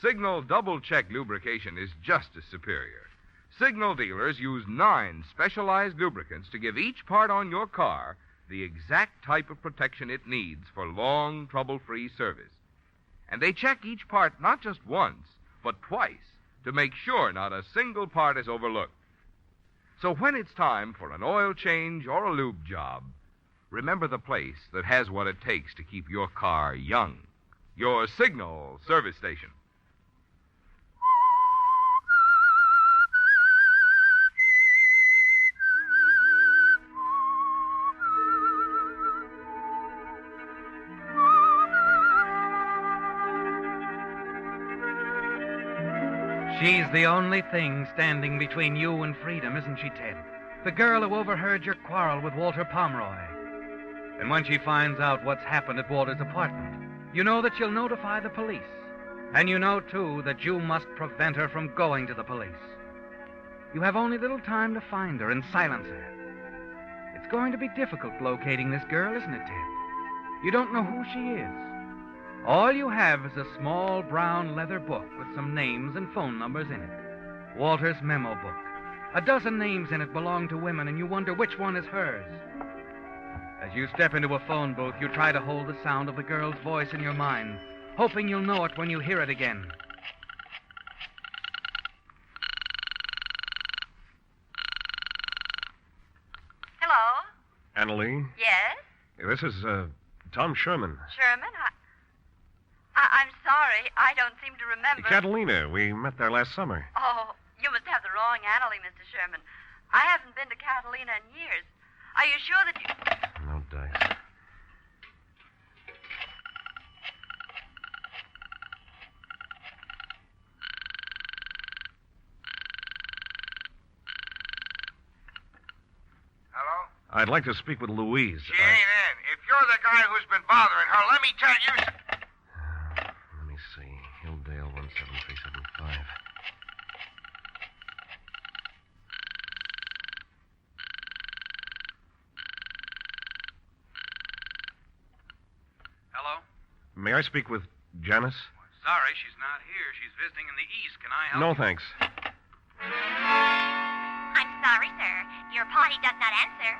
Signal double-check lubrication is just as superior. Signal dealers use 9 specialized lubricants to give each part on your car the exact type of protection it needs for long, trouble-free service. And they check each part not just once, but twice, to make sure not a single part is overlooked. So when it's time for an oil change or a lube job, remember the place that has what it takes to keep your car young. Your Signal service station. She's the only thing standing between you and freedom, isn't she, Ted? The girl who overheard your quarrel with Walter Pomeroy. And when she finds out what's happened at Walter's apartment, you know that she'll notify the police. And you know, too, that you must prevent her from going to the police. You have only little time to find her and silence her. It's going to be difficult locating this girl, isn't it, Ted? You don't know who she is. All you have is a small brown leather book with some names and phone numbers in it. Walter's memo book. A dozen names in it belong to women, and you wonder which one is hers. As you step into a phone booth, you try to hold the sound of the girl's voice in your mind, hoping you'll know it when you hear it again. Hello? Annalee? Yes? This is, Tom Sherman. Sherman? I'm sorry. I don't seem to remember. Catalina. We met there last summer. Oh, you must have the wrong Annalee, Mr. Sherman. I haven't been to Catalina in years. Are you sure that you... No dice. Hello? I'd like to speak with Louise. She ain't in. If you're the guy who's been bothering her, let me tell you... Let me see. Hilldale 17375. Hello? May I speak with Janice? Sorry, she's not here. She's visiting in the East. Can I help No, you? thanks. I'm sorry, sir. Your party does not answer.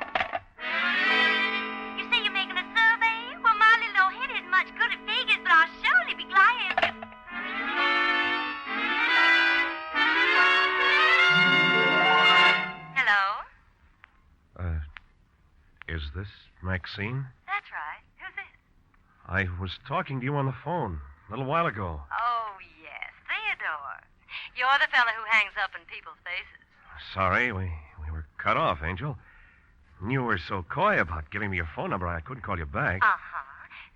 You say you're making a survey? Well, my little old head isn't much good at figures, but I'll surely be glad to. Hello? Is this Maxine? That's right. Who's this? I was talking to you on the phone a little while ago. Oh, yes. Theodore. You're the fella who hangs up in people's faces. Sorry, we were cut off, Angel. You were so coy about giving me your phone number, I couldn't call you back. Uh-huh.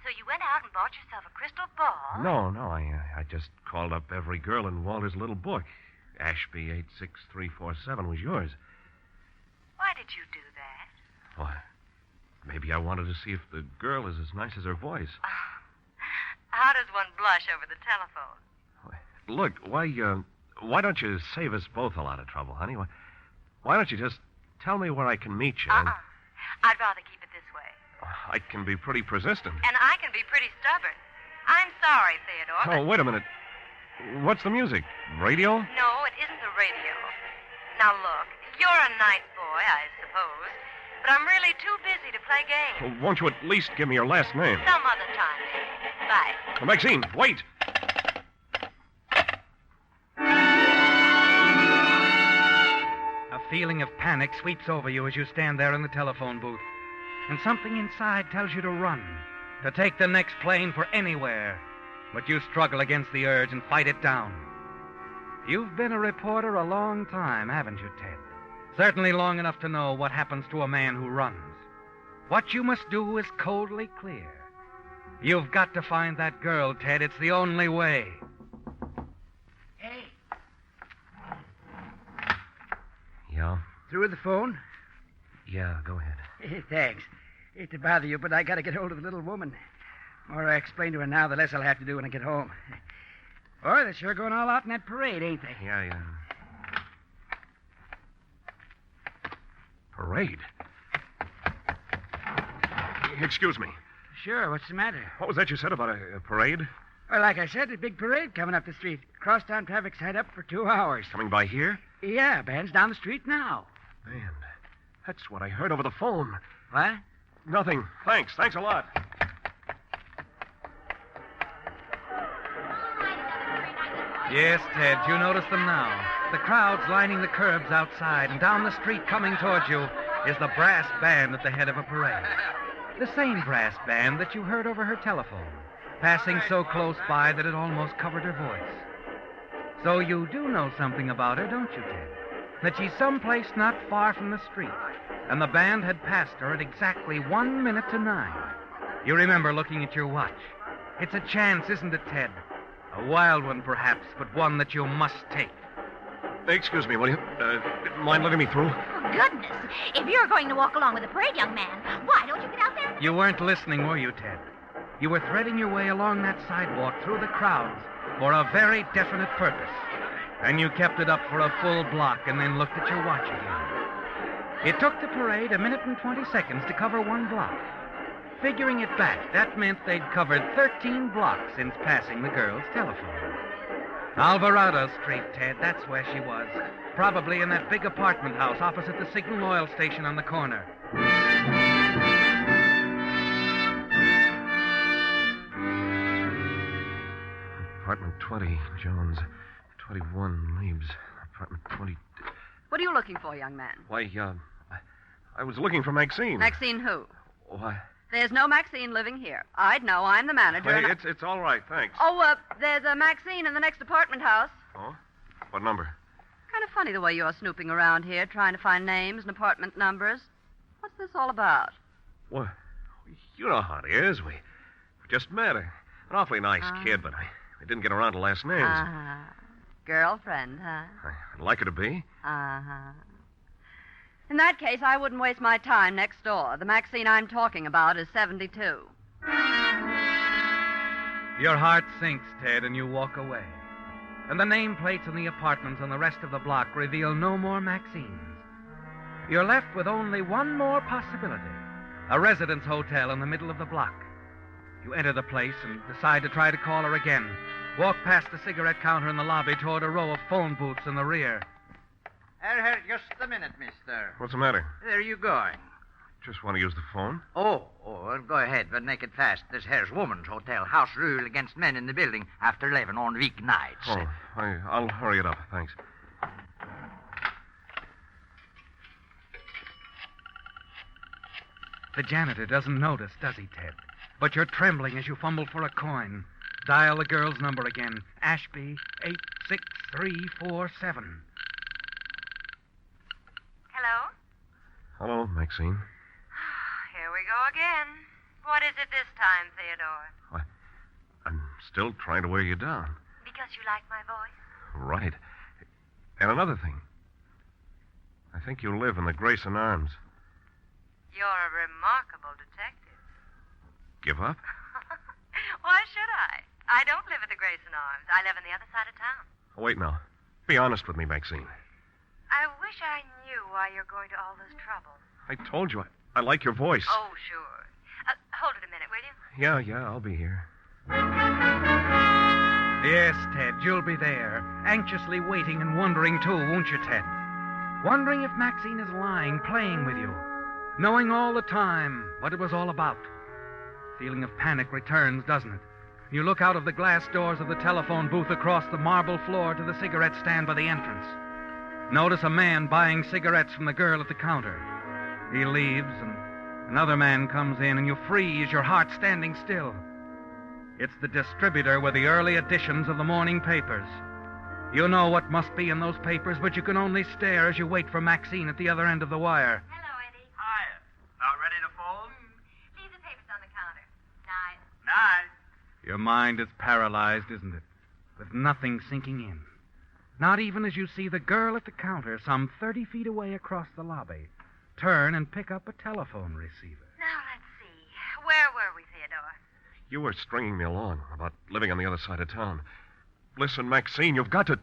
So you went out and bought yourself a crystal ball? No, I just called up every girl in Walter's little book. Ashby 86347 was yours. Why did you do that? Why, maybe I wanted to see if the girl is as nice as her voice. How does one blush over the telephone? Look, why don't you save us both a lot of trouble, honey? Why don't you just tell me where I can meet you? Uh-uh. I'd rather keep it this way. I can be pretty persistent. And I can be pretty stubborn. I'm sorry, Theodore. Oh, wait a minute. What's the music? Radio? No, it isn't the radio. Now, look, you're a nice boy, I suppose. but I'm really too busy to play games. Well, won't you at least give me your last name? Some other time, maybe. Bye. Maxine, wait! A feeling of panic sweeps over you as you stand there in the telephone booth. And something inside tells you to run, to take the next plane for anywhere. But you struggle against the urge and fight it down. You've been a reporter a long time, haven't you, Ted? Certainly long enough to know what happens to a man who runs. What you must do is coldly clear. You've got to find that girl, Ted. It's the only way. Hey. Yeah? Through with the phone? Yeah, go ahead. Thanks. Hate to bother you, but I got to get hold of the little woman. The more I explain to her now, the less I'll have to do when I get home. Boy, they're sure going all out in that parade, ain't they? Yeah. Parade? Excuse me. Sure, what's the matter? What was that you said about a parade? Well, like I said, a big parade coming up the street. Crosstown traffic's tied up for 2 hours. Coming by here? Yeah, band's down the street now. Man, that's what I heard over the phone. What? Nothing. Thanks a lot. Yes, Ted, you notice them now. The crowds lining the curbs outside, and down the street coming towards you is the brass band at the head of a parade. The same brass band that you heard over her telephone, passing so close by that it almost covered her voice. So you do know something about her, don't you, Ted? That she's someplace not far from the street, and the band had passed her at exactly 1 minute to 9. You remember looking at your watch. It's a chance, isn't it, Ted? A wild one, perhaps, but one that you must take. Excuse me, will you? Mind letting me through? Oh, goodness. If you're going to walk along with the parade, young man, why don't you get out there? You weren't listening, were you, Ted? You were threading your way along that sidewalk through the crowds for a very definite purpose. And you kept it up for a full block and then looked at your watch again. It took the parade 1 minute and 20 seconds to cover 1 block. Figuring it back, that meant they'd covered 13 blocks since passing the girl's telephone. Alvarado Street, Ted, that's where she was. Probably in that big apartment house opposite the Signal Oil station on the corner. Apartment 20, Jones. 21, Leaves. Apartment 20... What are you looking for, young man? Why, I was looking for Maxine. Maxine who? Why? There's no Maxine living here. I'd know. I'm the manager. Hey, and it's all right, thanks. Oh, there's a Maxine in the next apartment house. Oh? What number? Kind of funny the way you're snooping around here, trying to find names and apartment numbers. What's this all about? Well, you know how it is. We just met her. An awfully nice kid, but I didn't get around to last names. Girlfriend, huh? I'd like her to be. In that case, I wouldn't waste my time next door. The Maxine I'm talking about is 72. Your heart sinks, Ted, and you walk away. And the nameplates in the apartments on the rest of the block reveal no more Maxines. You're left with only one more possibility. A residence hotel in the middle of the block. You enter the place and decide to try to call her again. Walk past the cigarette counter in the lobby toward a row of phone booths in the rear. Here, just a minute, mister. What's the matter? Where are you going? Just want to use the phone. Oh, well, go ahead, but make it fast. This here's woman's hotel. House rule against men in the building after 11 on weeknights. Oh, I'll hurry it up. Thanks. The janitor doesn't notice, does he, Ted? But you're trembling as you fumble for a coin. Dial the girl's number again. Ashby 86347. Hello? Hello, Maxine. Here we go again. What is it this time, Theodore? I'm still trying to wear you down. Because you like my voice? Right. And another thing. I think you live in the Grayson Arms. You're a remarkable detective. Give up? Why should I? I don't live at the Grayson Arms. I live on the other side of town. Oh, wait now. Be honest with me, Maxine. I wish I knew why you're going to all this trouble. I told you, I like your voice. Oh, sure. Hold it a minute, will you? Yeah, I'll be here. Yes, Ted, you'll be there, anxiously waiting and wondering, too, won't you, Ted? Wondering if Maxine is lying, playing with you. knowing all the time what it was all about. Feeling of panic returns, doesn't it? You look out of the glass doors of the telephone booth across the marble floor to the cigarette stand by the entrance. Notice a man buying cigarettes from the girl at the counter. He leaves, and another man comes in, and you freeze, your heart standing still. It's the distributor with the early editions of the morning papers. You know what must be in those papers, but you can only stare as you wait for Maxine at the other end of the wire. Hello, Eddie. Hiya. About ready to fold? Leave the papers on the counter. Night. Night. Your mind is paralyzed, isn't it? With nothing sinking in. Not even as you see the girl at the counter, some 30 feet away across the lobby, turn and pick up a telephone receiver. Now, let's see. Where were we, Theodore? You were stringing me along about living on the other side of town. Listen, Maxine, you've got to...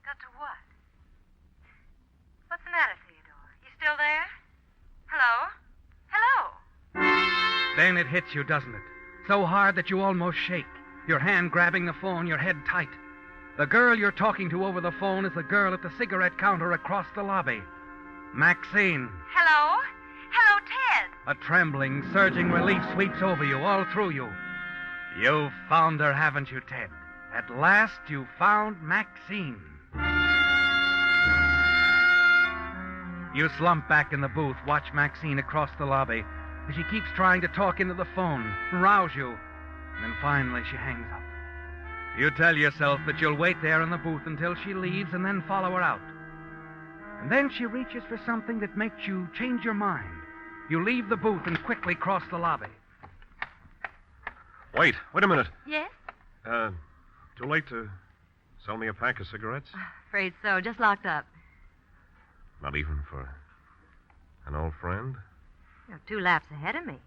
Got to what? What's the matter, Theodore? You still there? Hello? Hello? Then it hits you, doesn't it? So hard that you almost shake. Your hand grabbing the phone, your head tight. The girl you're talking to over the phone is the girl at the cigarette counter across the lobby. Maxine. Hello? Hello, Ted. A trembling, surging relief sweeps over you, all through you. You've found her, haven't you, Ted? At last you found Maxine. You slump back in the booth, watch Maxine across the lobby as she keeps trying to talk into the phone, rouse you, and then finally she hangs up. You tell yourself that you'll wait there in the booth until she leaves and then follow her out. And then she reaches for something that makes you change your mind. You leave the booth and quickly cross the lobby. Wait a minute. Yes? Too late to sell me a pack of cigarettes? Afraid so. Just locked up. Not even for an old friend? You're 2 laps ahead of me.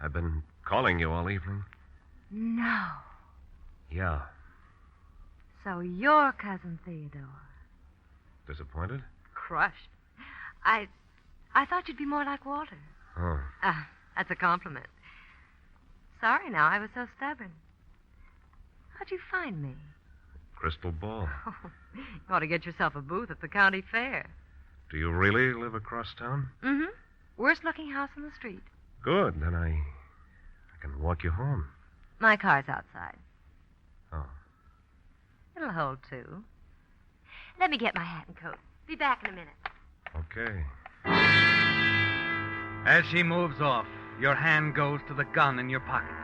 I've been calling you all evening. No. Yeah. So you're Cousin Theodore. Disappointed? Crushed. I thought you'd be more like Walter. Oh. That's a compliment. Sorry now, I was so stubborn. How'd you find me? Crystal ball. Oh, you ought to get yourself a booth at the county fair. Do you really live across town? Mm-hmm. Worst looking house on the street. Good. Then I can walk you home. My car's outside. Oh. It'll hold 2. Let me get my hat and coat. Be back in a minute. Okay. As she moves off, your hand goes to the gun in your pocket.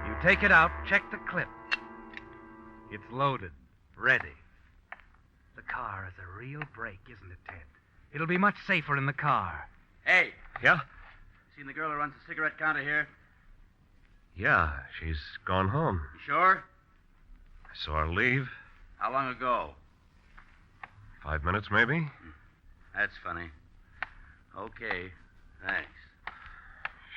You take it out, check the clip. It's loaded, ready. The car is a real break, isn't it, Ted? It'll be much safer in the car. Hey. Yeah? Seen the girl who runs the cigarette counter here? Yeah, she's gone home. You sure? I saw her leave. How long ago? 5 minutes, maybe. That's funny. Okay. Thanks.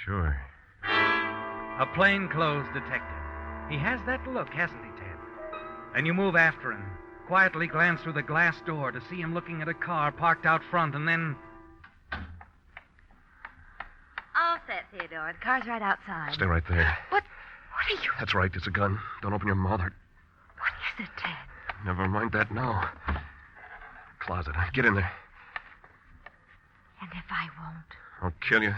Sure. A plainclothes detective. He has that look, hasn't he, Ted? And you move after him, quietly glance through the glass door to see him looking at a car parked out front, and then... All set, Theodore. The car's right outside. Stay right there. What are you... That's right, it's a gun. Don't open your mouth. What is it, Ted? Never mind that now. Closet. Get in there. And if I won't, I'll kill you.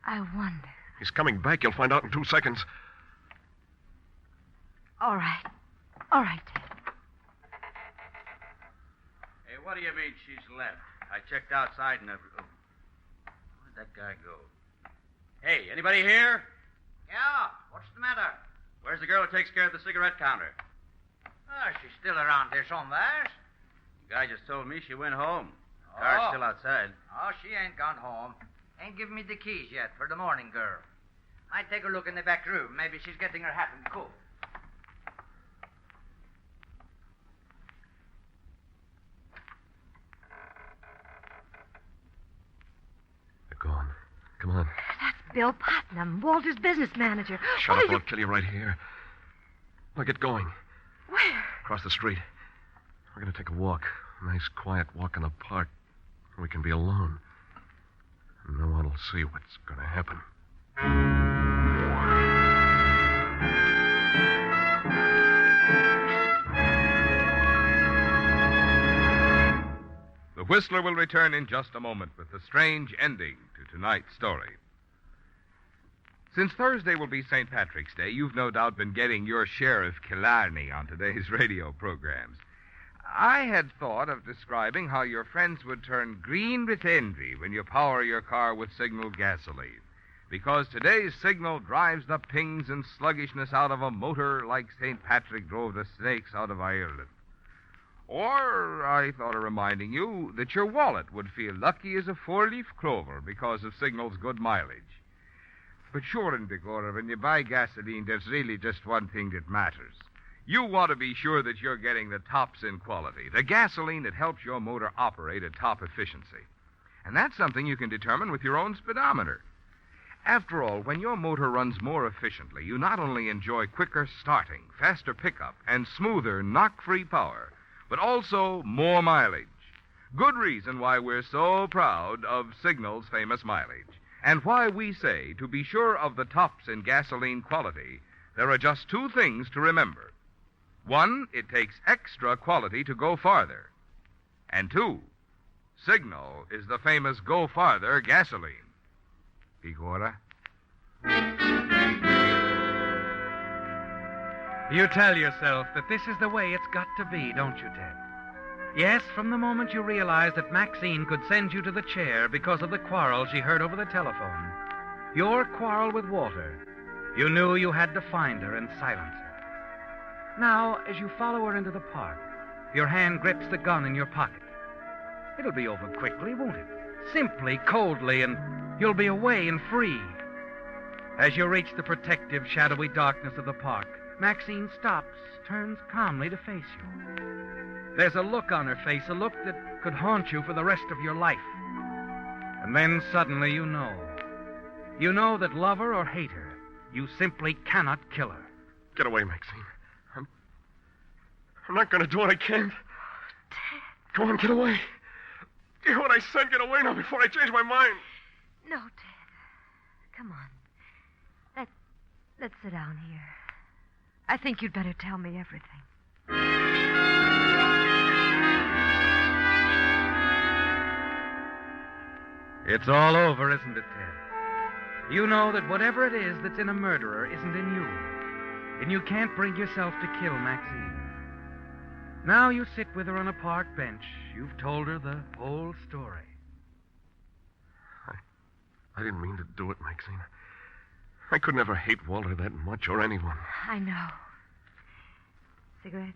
I wonder. He's coming back. You'll find out in 2 seconds. All right. All right, Ted. Hey, what do you mean she's left? I checked outside and... Where'd that guy go? Hey, anybody here? Yeah, what's the matter? Where's the girl who takes care of the cigarette counter? Oh, she's still around here somewhere. The guy just told me she went home. The car's still outside. Oh, she ain't gone home. Ain't given me the keys yet for the morning girl. I'd take a look in the back room. Maybe she's getting her hat and coat. They're gone. Come on. That's Bill Putnam, Walter's business manager. Shut up, I'll kill you right here. Now get going. Where? Across the street. We're going to take a walk. A nice, quiet walk in the park. We can be alone. And no one will see what's going to happen. The Whistler will return in just a moment with the strange ending to tonight's story. Since Thursday will be St. Patrick's Day, you've no doubt been getting your share of Killarney on today's radio programs. I had thought of describing how your friends would turn green with envy when you power your car with Signal gasoline, because today's Signal drives the pings and sluggishness out of a motor like St. Patrick drove the snakes out of Ireland. Or I thought of reminding you that your wallet would feel lucky as a four-leaf clover because of Signal's good mileage. But sure, Indicora, when you buy gasoline, there's really just one thing that matters. You want to be sure that you're getting the tops in quality, the gasoline that helps your motor operate at top efficiency. And that's something you can determine with your own speedometer. After all, when your motor runs more efficiently, you not only enjoy quicker starting, faster pickup, and smoother, knock-free power, but also more mileage. Good reason why we're so proud of Signal's famous mileage. And why we say, to be sure of the tops in gasoline quality, there are just two things to remember. One, it takes extra quality to go farther. And two, Signal is the famous Go Farther gasoline. Igora? You tell yourself that this is the way it's got to be, don't you, Ted? Yes, from the moment you realized that Maxine could send you to the chair because of the quarrel she heard over the telephone, your quarrel with Walter, you knew you had to find her and silence her. Now, as you follow her into the park, your hand grips the gun in your pocket. It'll be over quickly, won't it? Simply, coldly, and you'll be away and free. As you reach the protective, shadowy darkness of the park, Maxine stops, turns calmly to face you. There's a look on her face, a look that could haunt you for the rest of your life. And then suddenly you know. You know that love her or hate her, you simply cannot kill her. Get away, Maxine. I'm not going to do what I can't. Go on, get away. Do what I said, get away now before I change my mind. No, Ted. Come on. Let's sit down here. I think you'd better tell me everything. It's all over, isn't it, Ted? You know that whatever it is that's in a murderer isn't in you. And you can't bring yourself to kill Maxine. Now you sit with her on a park bench. You've told her the whole story. I didn't mean to do it, Maxine. I could never hate Walter that much or anyone. I know. Cigarette?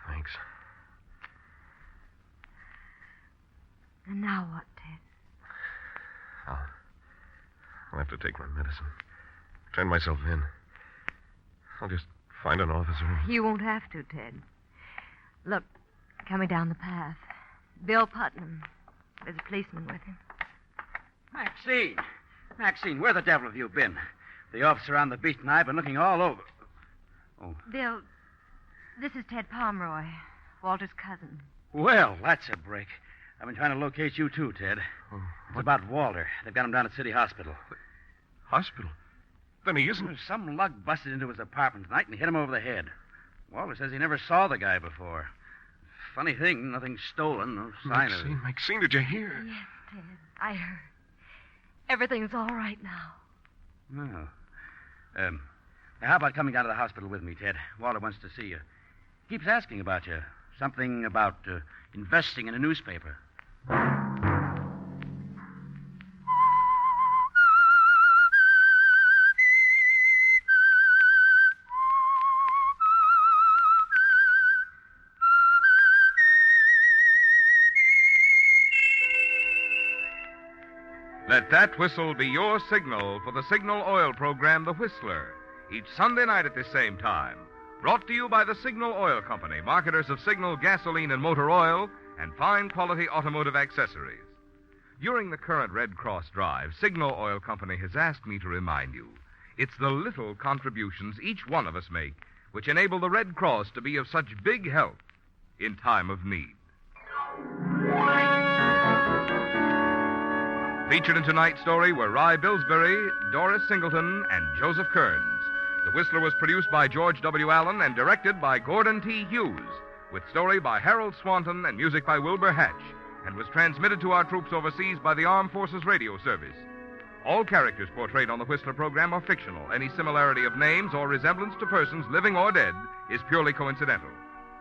Thanks. And now what, Ted? I'll have to take my medicine. Turn myself in. I'll just find an officer. You won't have to, Ted. Look, coming down the path. Bill Putnam. There's a policeman with him. Maxine! Maxine, where the devil have you been? The officer on the beat and I've been looking all over. Oh. Bill, this is Ted Pomeroy, Walter's cousin. Well, that's a break. I've been trying to locate you, too, Ted. It's about Walter. They've got him down at City Hospital. Hospital? Then he isn't. Some lug busted into his apartment tonight and hit him over the head. Walter says he never saw the guy before. Funny thing, nothing stolen, no sign of it. Maxine, did you hear? Yes, Ted. I heard. Everything's all right now. Oh. How about coming down to the hospital with me, Ted? Walter wants to see you. Keeps asking about you. Something about investing in a newspaper. Let that whistle be your signal for the Signal Oil program, The Whistler, each Sunday night at the same time. Brought to you by the Signal Oil Company, marketers of Signal gasoline and motor oil and fine quality automotive accessories. During the current Red Cross drive, Signal Oil Company has asked me to remind you it's the little contributions each one of us make which enable the Red Cross to be of such big help in time of need. Featured in tonight's story were Rye Billsbury, Doris Singleton, and Joseph Kearns. The Whistler was produced by George W. Allen and directed by Gordon T. Hughes, with story by Harold Swanton and music by Wilbur Hatch. and was transmitted to our troops overseas by the Armed Forces Radio Service. All characters portrayed on the Whistler program are fictional. Any similarity of names or resemblance to persons living or dead is purely coincidental.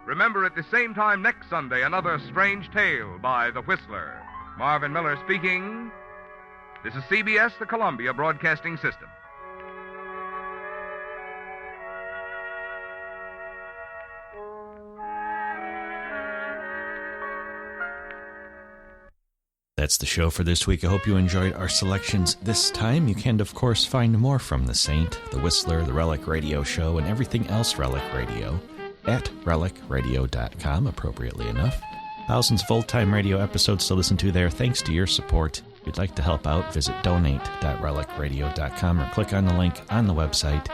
Remember, at the same time next Sunday, another strange tale by the Whistler. Marvin Miller speaking. This is CBS, the Columbia Broadcasting System. That's the show for this week. I hope you enjoyed our selections this time. You can, of course, find more from The Saint, The Whistler, The Relic Radio Show, and everything else Relic Radio at relicradio.com, appropriately enough. Thousands of old-time radio episodes to listen to there, thanks to your support. If you'd like to help out, visit donate.relicradio.com or click on the link on the website.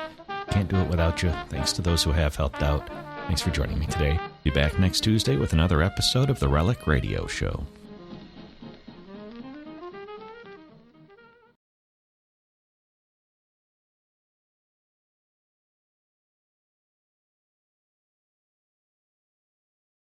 Can't do it without you. Thanks to those who have helped out. Thanks for joining me today. Be back next Tuesday with another episode of The Relic Radio Show.